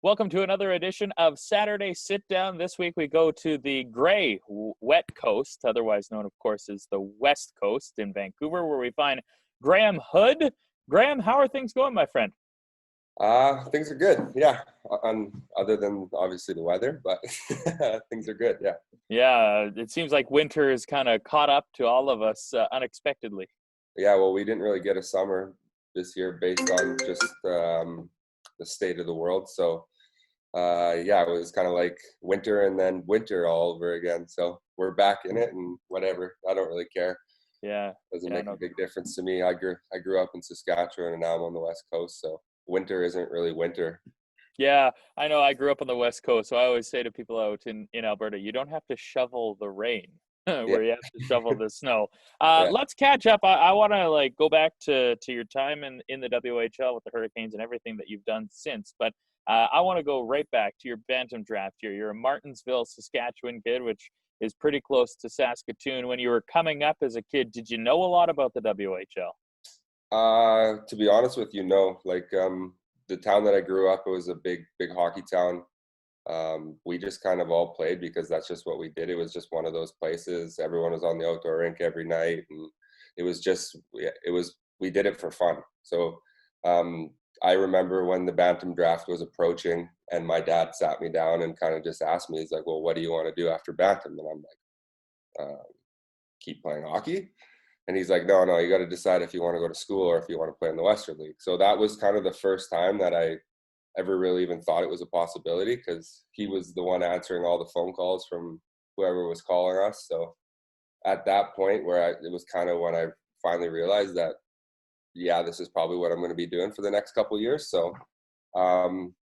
Welcome to another edition of Saturday Sit Down. This week we go to the gray, wet coast, otherwise known, of course, as the West Coast in Vancouver, where we find Graham Hood. Graham, how are things going, my friend? Things are good. Yeah. Other than obviously the weather, but things are good. Yeah. Yeah, it seems like winter is kind of caught up to all of us unexpectedly. Yeah. Well, we didn't really get a summer this year based on just the state of the world. So, yeah, it was kind of like winter and then winter all over again. So we're back in it and whatever. I don't really care. Yeah, Doesn't yeah, make a no. big difference to me. I grew up in Saskatchewan and now I'm on the West Coast. So winter isn't really winter. Yeah, I know. I grew up on the West Coast, so I always say to people out in Alberta, you don't have to shovel the rain, Yeah. where you have to shovel the snow. Yeah. Let's catch up. I want to go back to your time in the WHL with the Hurricanes and everything that you've done since. But I want to go right back to your Bantam draft year. You're a Martinsville, Saskatchewan kid, which is pretty close to Saskatoon. When you were coming up as a kid, did you know a lot about the WHL? To be honest with you, no. The town that I grew up, it was a big hockey town. We just kind of all played because that's just what we did. It was just one of those places. Everyone was on the outdoor rink every night, and we did it for fun. So um, I remember when the Bantam draft was approaching, and my dad sat me down and kind of just asked me, he's like, "Well, what do you want to do after Bantam?" And I'm like, "Keep playing hockey." And he's like, no, you got to decide if you want to go to school or if you want to play in the Western League. So that was kind of the first time that I ever really even thought it was a possibility, because he was the one answering all the phone calls from whoever was calling us. So at that point it was kind of when I finally realized that, yeah, this is probably what I'm going to be doing for the next couple of years. So um,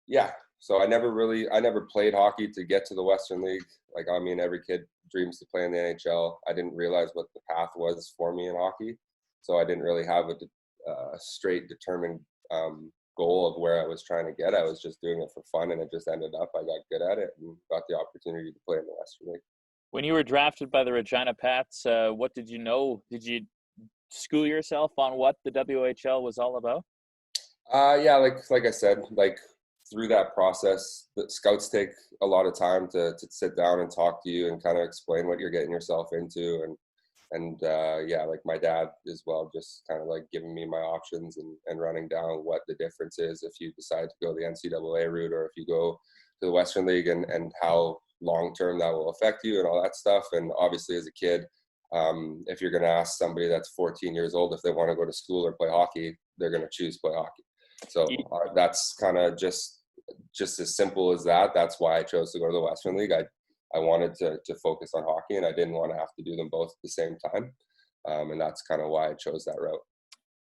yeah, so I never played hockey to get to the Western League. Like, I mean, every kid dreams to play in the NHL. I didn't realize what the path was for me in hockey, so I didn't really have a straight determined goal of where I was trying to get. I was just doing it for fun, and it just ended up I got good at it and got the opportunity to play in the Western League. When you were drafted by the Regina Pats, what did you know? Did you school yourself on what the WHL was all about? Yeah, like I said, like through that process, the scouts take a lot of time to sit down and talk to you and kind of explain what you're getting yourself into, and yeah, like my dad as well, just kind of like giving me my options and running down what the difference is if you decide to go the NCAA route or if you go to the Western League, and how long term that will affect you and all that stuff. And obviously, as a kid, if you're going to ask somebody that's 14 years old if they want to go to school or play hockey, they're going to choose play hockey. So that's kind of just as simple as that. That's why I chose to go to the Western League. I wanted to focus on hockey, and I didn't want to have to do them both at the same time. And that's kind of why I chose that route.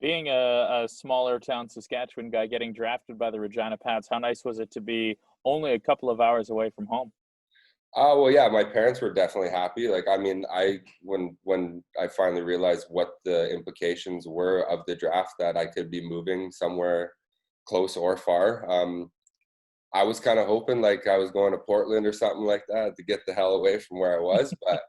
Being a smaller town Saskatchewan guy getting drafted by the Regina Pats, how nice was it to be only a couple of hours away from home? Well, yeah, my parents were definitely happy. Like, I mean, when I finally realized what the implications were of the draft, that I could be moving somewhere close or far. I was kind of hoping like I was going to Portland or something like that to get the hell away from where I was. But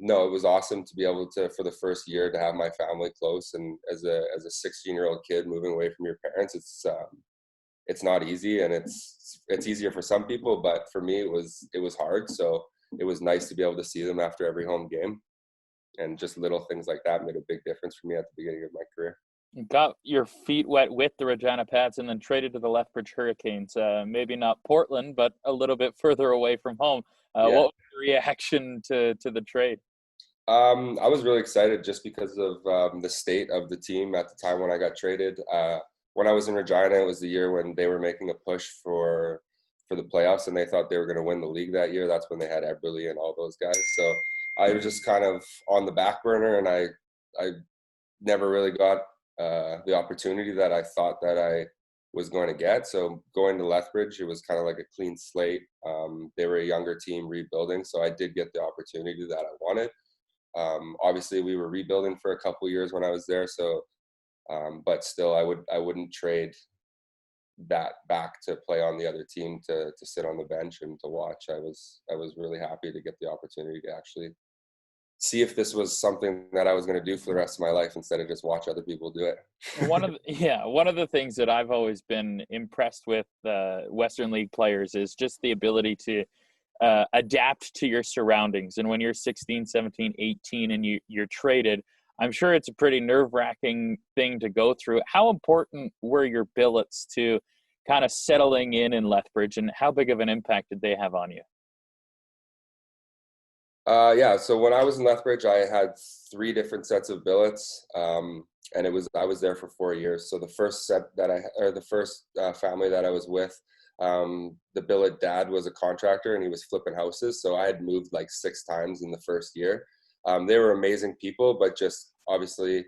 no, it was awesome to be able to, for the first year, to have my family close. And as a 16-year-old kid moving away from your parents, it's not easy, and it's easier for some people, but for me it was hard. So it was nice to be able to see them after every home game, and just little things like that made a big difference for me at the beginning of my career. You got your feet wet with the Regina Pats and then traded to the Lethbridge Hurricanes. Maybe not Portland, but a little bit further away from home. Yeah. What was your reaction to the trade? I was really excited just because of the state of the team at the time when I got traded. When I was in Regina, it was the year when they were making a push for the playoffs, and they thought they were going to win the league that year. That's when they had Eberle and all those guys. So I was just kind of on the back burner, and I never really got the opportunity that I thought that I was going to get. So going to Lethbridge, it was kind of like a clean slate. They were a younger team rebuilding, so I did get the opportunity that I wanted. Obviously, we were rebuilding for a couple years when I was there, so but still, I wouldn't trade that back to play on the other team, to sit on the bench and to watch. I was really happy to get the opportunity to actually see if this was something that I was going to do for the rest of my life instead of just watch other people do it. One of the things that I've always been impressed with Western League players is just the ability to adapt to your surroundings. And when you're 16, 17, 18 and you're traded, I'm sure it's a pretty nerve-wracking thing to go through. How important were your billets to kind of settling in Lethbridge, and how big of an impact did they have on you? Yeah, so when I was in Lethbridge, I had 3 different sets of billets, and I was there for 4 years. So the first set that the first family that I was with, the billet dad was a contractor and he was flipping houses. So I had moved like 6 times in the first year. They were amazing people, but just obviously,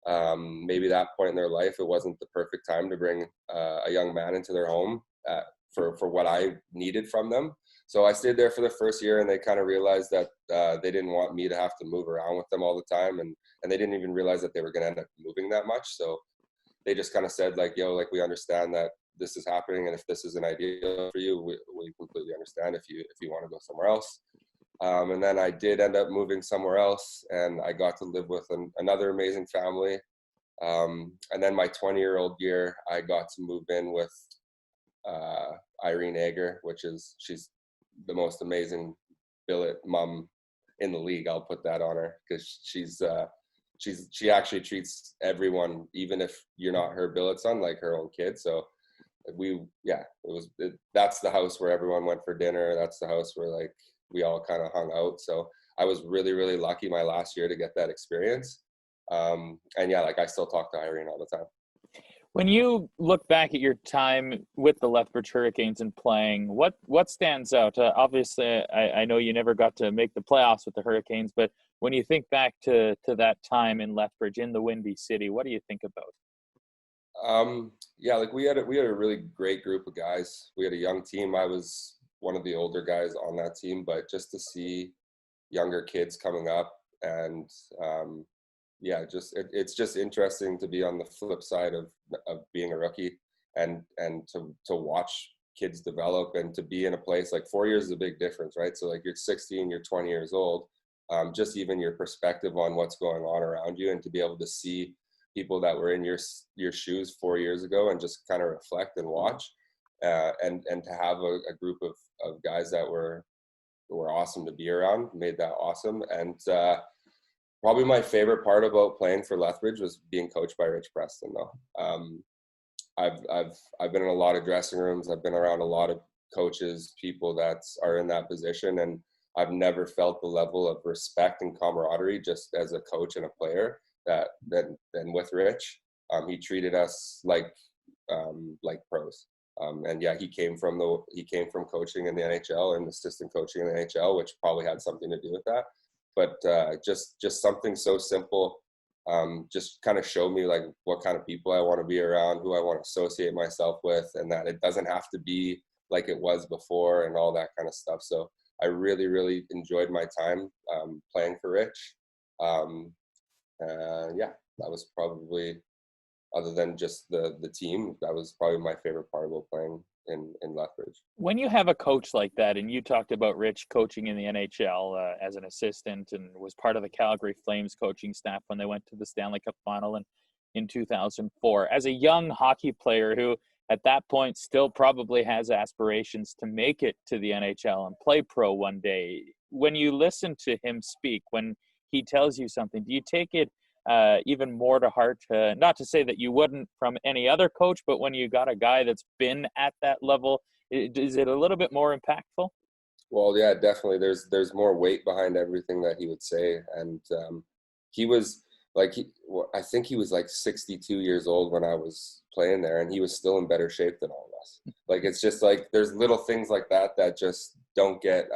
maybe that point in their life, it wasn't the perfect time to bring a young man into their home for what I needed from them. So I stayed there for the first year, and they kind of realized that they didn't want me to have to move around with them all the time, and they didn't even realize that they were going to end up moving that much. So they just kind of said like, "Yo, like we understand that this is happening, and if this isn't ideal for you, we completely understand if you want to go somewhere else." And then I did end up moving somewhere else, and I got to live with another amazing family. And then my 20-year-old year, I got to move in with Irene Ager, she's the most amazing billet mom in the league. I'll put that on her because she actually treats everyone, even if you're not her billet son, like her own kid. So that's the house where everyone went for dinner. That's the house where like we all kind of hung out. So I was really, really lucky my last year to get that experience. And yeah, like I still talk to Irene all the time. When you look back at your time with the Lethbridge Hurricanes and playing, what stands out? Obviously, I know you never got to make the playoffs with the Hurricanes, but when you think back to that time in Lethbridge, in the Windy City, what do you think about? Yeah, like we had a really great group of guys. We had a young team. I was one of the older guys on that team, but just to see younger kids coming up and yeah, it's just interesting to be on the flip side of being a rookie and to watch kids develop and to be in a place like 4 years is a big difference, right? So like you're 16, you're 20 years old, just even your perspective on what's going on around you, and to be able to see people that were in your shoes 4 years ago and just kind of reflect and watch, and to have a group of guys that were awesome to be around made that awesome. And probably my favorite part about playing for Lethbridge was being coached by Rich Preston, though. I've been in a lot of dressing rooms. I've been around a lot of coaches, people that are in that position, and I've never felt the level of respect and camaraderie just as a coach and a player than with Rich. He treated us like pros. And yeah, he came from coaching in the NHL and assistant coaching in the NHL, which probably had something to do with that. But just something so simple, just kind of showed me like what kind of people I want to be around, who I want to associate myself with, and that it doesn't have to be like it was before and all that kind of stuff. So I really, really enjoyed my time playing for Rich. Yeah, that was probably, other than just the team, that was probably my favorite part about playing in Lethbridge. When you have a coach like that, and you talked about Rich coaching in the NHL as an assistant and was part of the Calgary Flames coaching staff when they went to the Stanley Cup final in 2004. As a young hockey player who at that point still probably has aspirations to make it to the NHL and play pro one day, when you listen to him speak, when he tells you something, do you take it even more to heart? Not to say that you wouldn't from any other coach, but when you got a guy that's been at that level, is it a little bit more impactful? Well, yeah, definitely. There's more weight behind everything that he would say, and he was like, I think he was like 62 years old when I was playing there, and he was still in better shape than all of us. Like it's just like there's little things like that just don't get.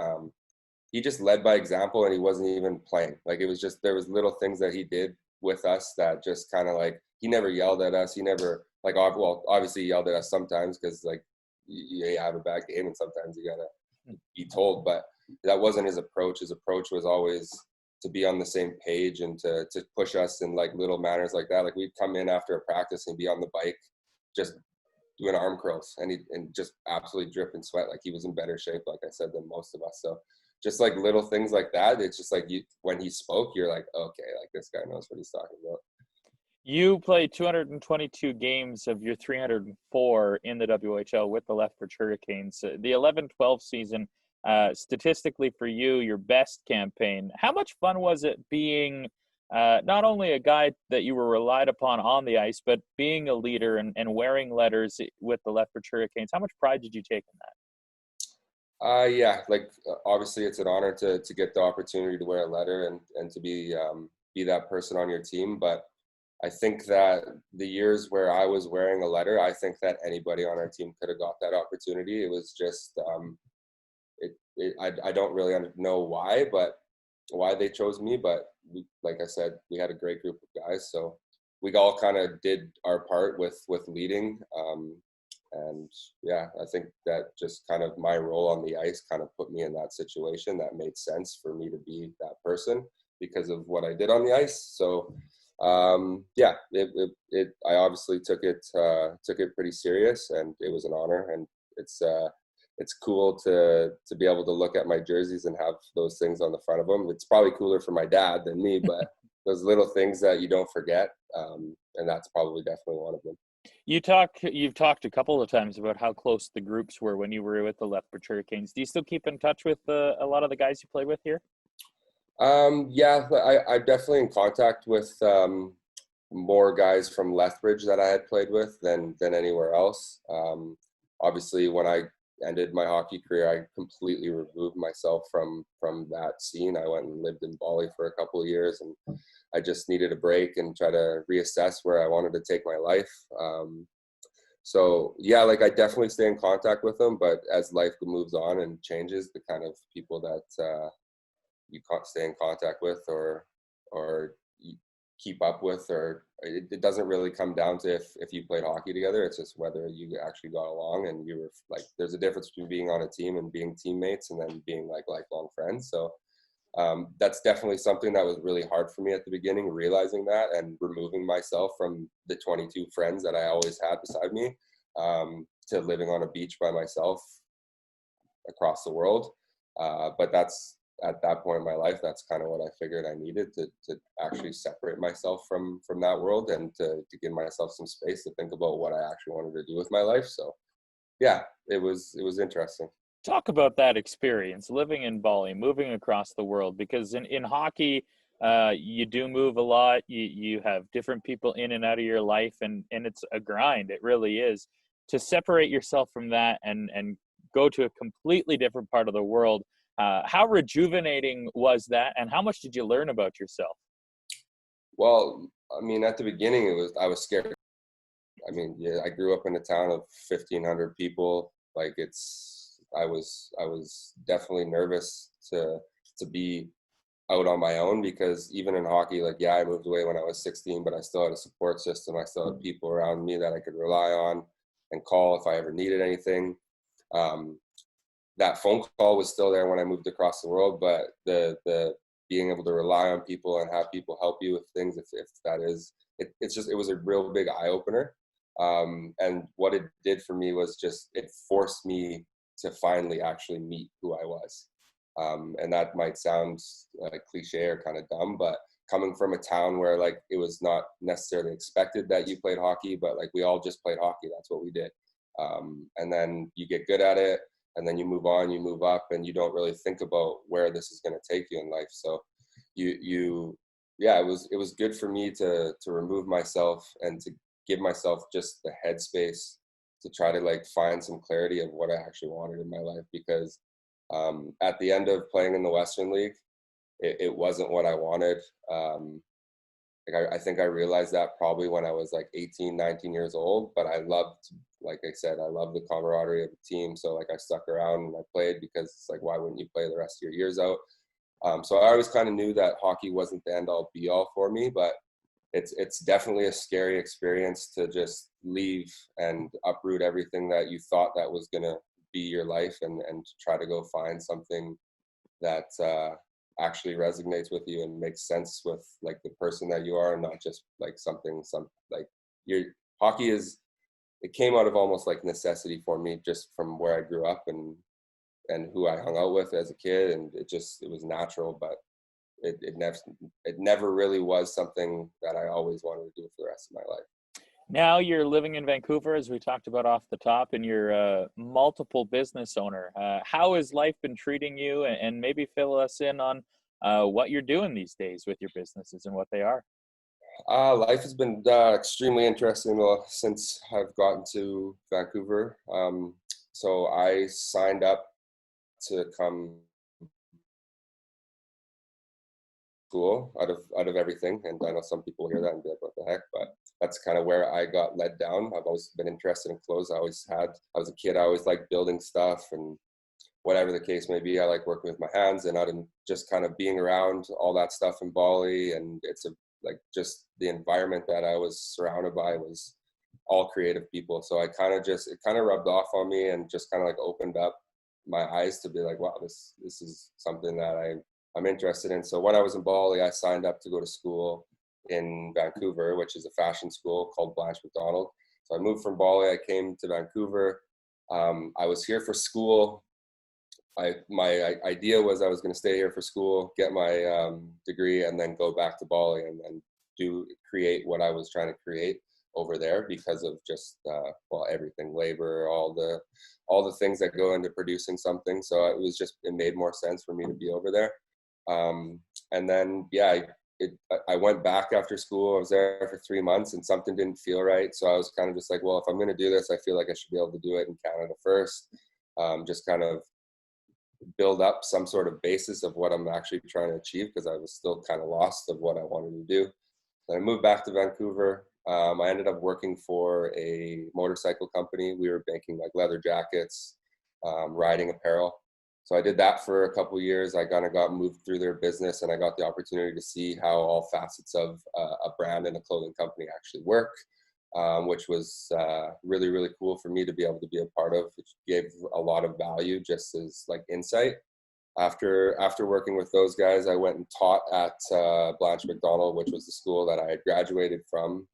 He just led by example, and he wasn't even playing. Like it was just there was little things that he did with us that just kind of like, he never yelled at us. He never like, well, obviously he yelled at us sometimes because like you have a bad game and sometimes you gotta be told, but that wasn't his approach. His approach was always to be on the same page and to push us in like little manners like that. Like we'd come in after a practice and be on the bike just doing arm curls, and just absolutely drip and sweat. Like he was in better shape, like I said, than most of us. So just like little things like that. It's just like when he spoke, you're like, okay, like this guy knows what he's talking about. You played 222 games of your 304 in the WHL with the Lethbridge Hurricanes. The 11-12 season, statistically for you, your best campaign. How much fun was it being not only a guy that you were relied upon on the ice, but being a leader and wearing letters with the Lethbridge Hurricanes? How much pride did you take in that? Yeah, like obviously it's an honor to get the opportunity to wear a letter and to be that person on your team. But I think that the years where I was wearing a letter, I think that anybody on our team could have got that opportunity. It was just I don't really know why they chose me, but like I said, we had a great group of guys, so we all kind of did our part with leading. And yeah, I think that just kind of my role on the ice kind of put me in that situation that made sense for me to be that person because of what I did on the ice. So yeah, I obviously took it pretty serious, and it was an honor, and it's cool to be able to look at my jerseys and have those things on the front of them. It's probably cooler for my dad than me, but those little things that you don't forget, and that's probably definitely one of them. You've talked a couple of times about how close the groups were when you were with the Lethbridge Hurricanes. Do you still keep in touch with a lot of the guys you play with here? Yeah, I'm definitely in contact with more guys from Lethbridge that I had played with than anywhere else. Obviously, when I ended my hockey career, I completely removed myself from that scene. I went and lived in Bali for a couple of years, and I just needed a break and try to reassess where I wanted to take my life. So yeah, like I definitely stay in contact with them, but as life moves on and changes, the kind of people that you can't stay in contact with or you keep up with, or it doesn't really come down to if you played hockey together. It's just whether you actually got along, and you were like, there's a difference between being on a team and being teammates and then being like lifelong friends. So that's definitely something that was really hard for me at the beginning, realizing that and removing myself from the 22 friends that I always had beside me, to living on a beach by myself across the world. But that's, at that point in my life, that's kind of what I figured I needed to actually separate myself from that world, and to give myself some space to think about what I actually wanted to do with my life. So yeah, it was interesting. Talk about that experience living in Bali, moving across the world, because in hockey, you do move a lot. You have different people in and out of your life, and it's a grind. It really is. To separate yourself from that and go to a completely different part of the world. How rejuvenating was that, and how much did you learn about yourself? Well, I mean, at the beginning, I was scared. I mean, yeah, I grew up in a town of 1,500 people. Like I was definitely nervous to be out on my own, because even in hockey, like, yeah, I moved away when I was 16, but I still had a support system. I still had people around me that I could rely on and call if I ever needed anything. Um, that phone call was still there when I moved across the world, but the being able to rely on people and have people help you with things, if that is, it was a real big eye opener. And what it did for me was just, it forced me to finally actually meet who I was. And that might sound cliche or kind of dumb, but coming from a town where like it was not necessarily expected that you played hockey, but like we all just played hockey. That's what we did. And then you get good at it, and then you move on, you move up, and you don't really think about where this is going to take you in life. So yeah, it was good for me to remove myself and to give myself just the headspace to try to like find some clarity of what I actually wanted in my life. Because at the end of playing in the Western League, it wasn't what I wanted. I think I realized that probably when I was like 18, 19 years old, but I loved, like I said, I love the camaraderie of the team. So like I stuck around and I played, because it's like, why wouldn't you play the rest of your years out? So I always kind of knew that hockey wasn't the end all be all for me, but it's definitely a scary experience to just leave and uproot everything that you thought that was going to be your life, and try to go find something that actually resonates with you and makes sense with like the person that you are, and not just like like your hockey is, it came out of almost like necessity for me, just from where I grew up, and and who I hung out with as a kid, and it was natural, but it never really was something that I always wanted to do for the rest of my life. Now you're living in Vancouver, as we talked about off the top, and you're a multiple business owner. How has life been treating you? And maybe fill us in on what you're doing these days with your businesses and what they are. Life has been extremely interesting since I've gotten to Vancouver. So I signed up to come school out of everything, and I know some people hear that and be like, "What the heck?" But that's kind of where I got led down. I've always been interested in clothes. I was a kid. I always liked building stuff, and whatever the case may be, I like working with my hands, and out in just kind of being around all that stuff in Bali, and like just the environment that I was surrounded by was all creative people. So it kind of rubbed off on me, and just kind of like opened up my eyes to be like, wow, this is something that I'm interested in. So when I was in Bali, I signed up to go to school in Vancouver, which is a fashion school called Blanche McDonald. So I moved from Bali, I came to Vancouver. I was here for school. My idea was I was going to stay here for school, get my degree, and then go back to Bali and then create what I was trying to create over there, because of just everything, labor, all the things that go into producing something. So it made more sense for me to be over there. And then I went back after school. I was there for 3 months, and something didn't feel right. So I was kind of just like, well, if I'm going to do this, I feel like I should be able to do it in Canada first. Just kind of build up some sort of basis of what I'm actually trying to achieve, because I was still kind of lost of what I wanted to do. Then I moved back to Vancouver. I ended up working for a motorcycle company. We were making like leather jackets, riding apparel. So I did that for a couple of years. I kind of got moved through their business, and I got the opportunity to see how all facets of a brand and a clothing company actually work, which was really, really cool for me to be able to be a part of. It gave a lot of value just as like insight. After working with those guys, I went and taught at Blanche McDonald, which was the school that I had graduated from.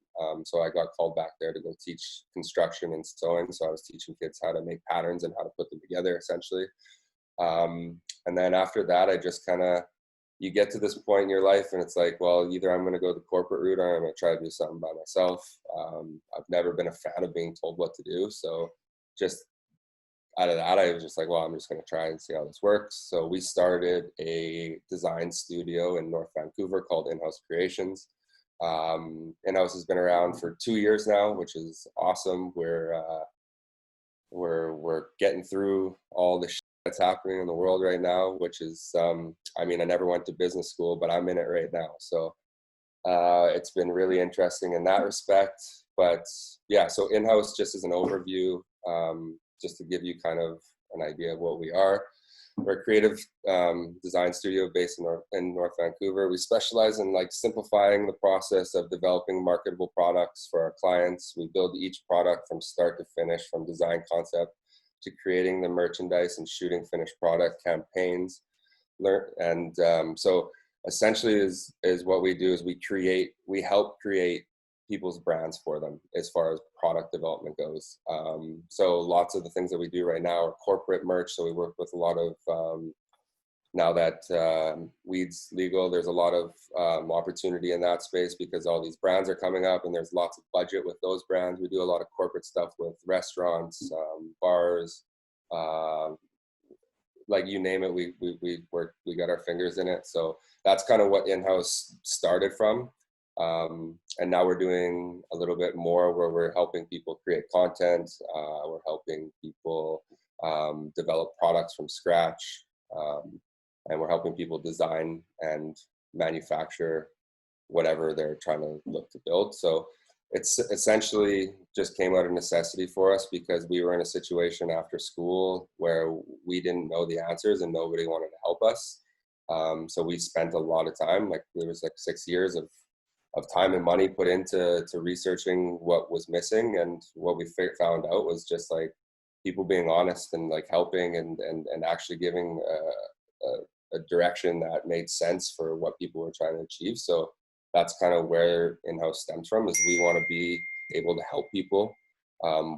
So I got called back there to go teach construction and sewing. So I was teaching kids how to make patterns and how to put them together, essentially. And then after that, I just you get to this point in your life, and it's like, well, either I'm going to go the corporate route, or I'm going to try to do something by myself. I've never been a fan of being told what to do. So just out of that, I was just like, well, I'm just going to try and see how this works. So we started a design studio in North Vancouver called In-House Creations. In-House has been around for 2 years now, which is awesome. We're getting through all the shit that's happening in the world right now, which is, I never went to business school, but I'm in it right now. So it's been really interesting in that respect. But yeah, so In-House, just as an overview, just to give you kind of an idea of what we are. We're a creative design studio based in North Vancouver. We specialize in like simplifying the process of developing marketable products for our clients. We build each product from start to finish, from design concept to creating the merchandise and shooting finished product campaigns. So essentially is what we do is we help create people's brands for them as far as product development goes. So lots of the things that we do right now are corporate merch. So we work with a lot of, now that weed's legal, there's a lot of opportunity in that space, because all these brands are coming up and there's lots of budget with those brands. We do a lot of corporate stuff with restaurants, bars, like you name it, we got our fingers in it. So that's kind of what In-House started from. And now we're doing a little bit more where we're helping people create content. We're helping people develop products from scratch. And we're helping people design and manufacture whatever they're trying to look to build. So it's essentially just came out of necessity for us, because we were in a situation after school where we didn't know the answers and nobody wanted to help us. So we spent a lot of time, like there was like 6 years of time and money put into researching what was missing. And what we found out was just like people being honest and like helping and actually giving a direction that made sense for what people were trying to achieve. So that's kind of where In-House stems from, is we want to be able to help people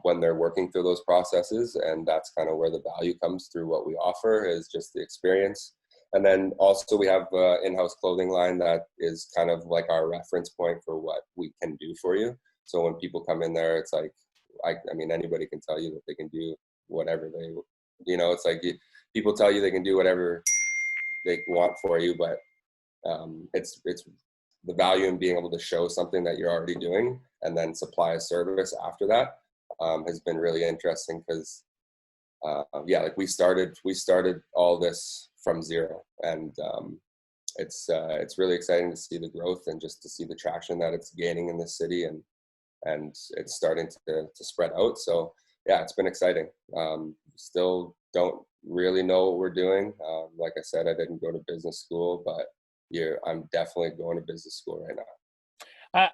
when they're working through those processes. And that's kind of where the value comes through what we offer, is just the experience. And then also we have an in-house clothing line that is kind of like our reference point for what we can do for you. So when people come in there, it's like, I mean, anybody can tell you that they can do whatever they, it's like people tell you they can do whatever they want for you, but it's the value in being able to show something that you're already doing and then supply a service after that has been really interesting, because like we started all this from zero, and it's really exciting to see the growth and just to see the traction that it's gaining in the city, and it's starting to spread out. So yeah, it's been exciting. Still don't really know what we're doing. Like I said, I didn't go to business school, but I'm definitely going to business school right now.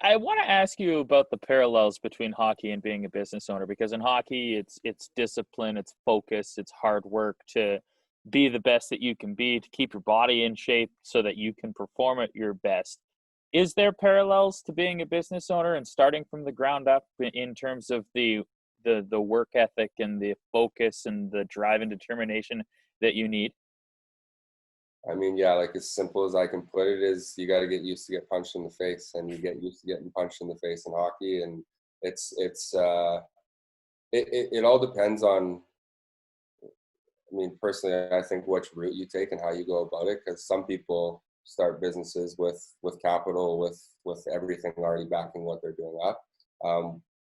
I want to ask you about the parallels between hockey and being a business owner, because in hockey, it's discipline, it's focus, it's hard work to be the best that you can be, to keep your body in shape so that you can perform at your best. Is there parallels to being a business owner and starting from the ground up in terms of the work ethic and the focus and the drive and determination that you need? I mean, yeah, like as simple as I can put it is, you got to get used to get punched in the face, and you get used to getting punched in the face in hockey. And it all depends on, I mean, personally, I think which route you take and how you go about it, because some people start businesses with capital, with everything already backing what they're doing up.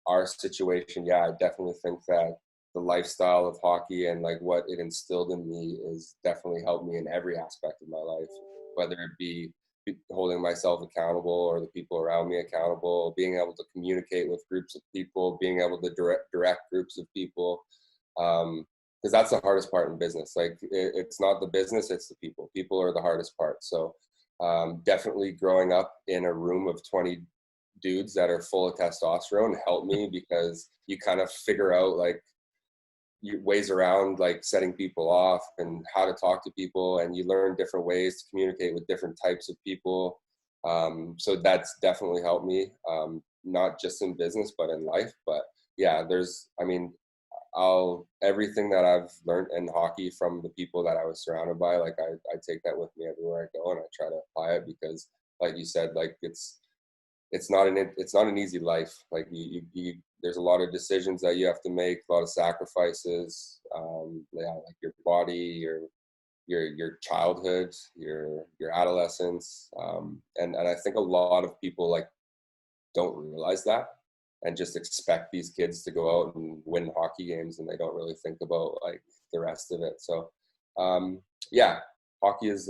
Our situation, yeah, I definitely think that the lifestyle of hockey and like what it instilled in me is definitely helped me in every aspect of my life, whether it be holding myself accountable or the people around me accountable, being able to communicate with groups of people, being able to direct groups of people. Because that's the hardest part in business. Like it's not the business, it's the people. People are the hardest part. So definitely growing up in a room of 20 dudes that are full of testosterone helped me, because you kind of figure out like ways around like setting people off and how to talk to people, and you learn different ways to communicate with different types of people. So that's definitely helped me, not just in business but in life. But yeah, everything that I've learned in hockey from the people that I was surrounded by, like I take that with me everywhere I go, and I try to apply it, because like you said, like it's not an easy life. Like there's a lot of decisions that you have to make, a lot of sacrifices. Like your body, your childhood, your adolescence, and I think a lot of people like don't realize that and just expect these kids to go out and win hockey games, and they don't really think about like the rest of it. So yeah, hockey is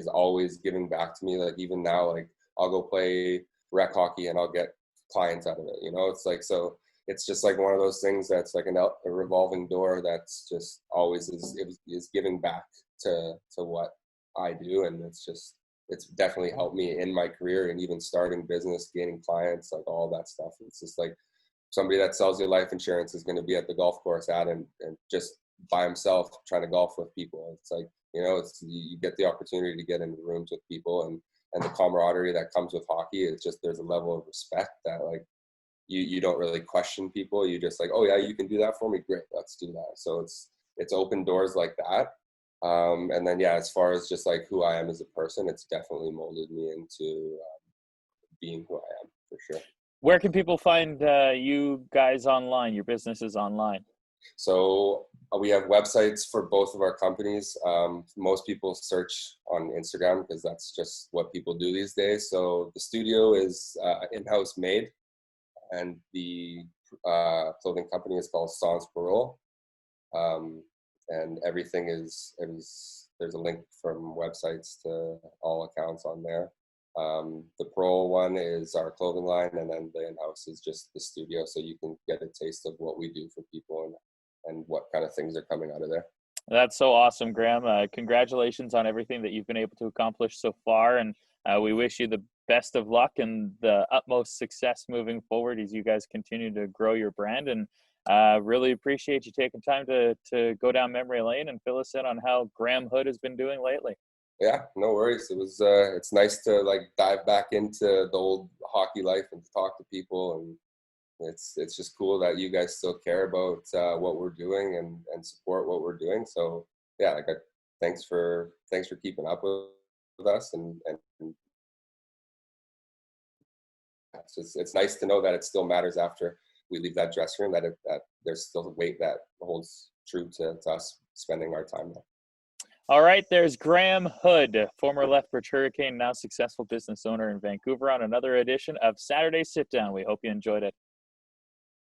always giving back to me. Like even now, like I'll go play rec hockey and I'll get clients out of it. It's like, so it's just like one of those things that's like a revolving door that's just always is giving back to what I do. And it's definitely helped me in my career, and even starting business, gaining clients, like all that stuff. It's just like somebody that sells you life insurance is going to be at the golf course and just by himself trying to golf with people. It's like, you get the opportunity to get into rooms with people, and the camaraderie that comes with hockey. It's just, there's a level of respect that like you don't really question people. You just like, oh yeah, you can do that for me, great, let's do that. So it's open doors like that. And then yeah, as far as just like who I am as a person, it's definitely molded me into being who I am, for sure. Where can people find you guys online, your businesses online? So we have websites for both of our companies. Most people search on Instagram because that's just what people do these days. So the studio is in-house made, and the clothing company is called Sans Parole. And everything there's a link from websites to all accounts on there. The Parole one is our clothing line, and then the in-house is just the studio, so you can get a taste of what we do for people and what kind of things are coming out of there. That's so awesome, Graham. Congratulations on everything that you've been able to accomplish so far, and we wish you the best of luck and the utmost success moving forward as you guys continue to grow your brand. And really appreciate you taking time to go down memory lane and fill us in on how Graham Hood has been doing lately. Yeah, no worries. It was it's nice to like dive back into the old hockey life and talk to people, and it's just cool that you guys still care about what we're doing and support what we're doing. So yeah, like thanks for keeping up with us, and it's nice to know that it still matters after we leave that dressing room, that that there's still a weight that holds true to us spending our time there. All right, there's Graham Hood, former Lethbridge Hurricane, now successful business owner in Vancouver, on another edition of Saturday Sit Down. We hope you enjoyed it.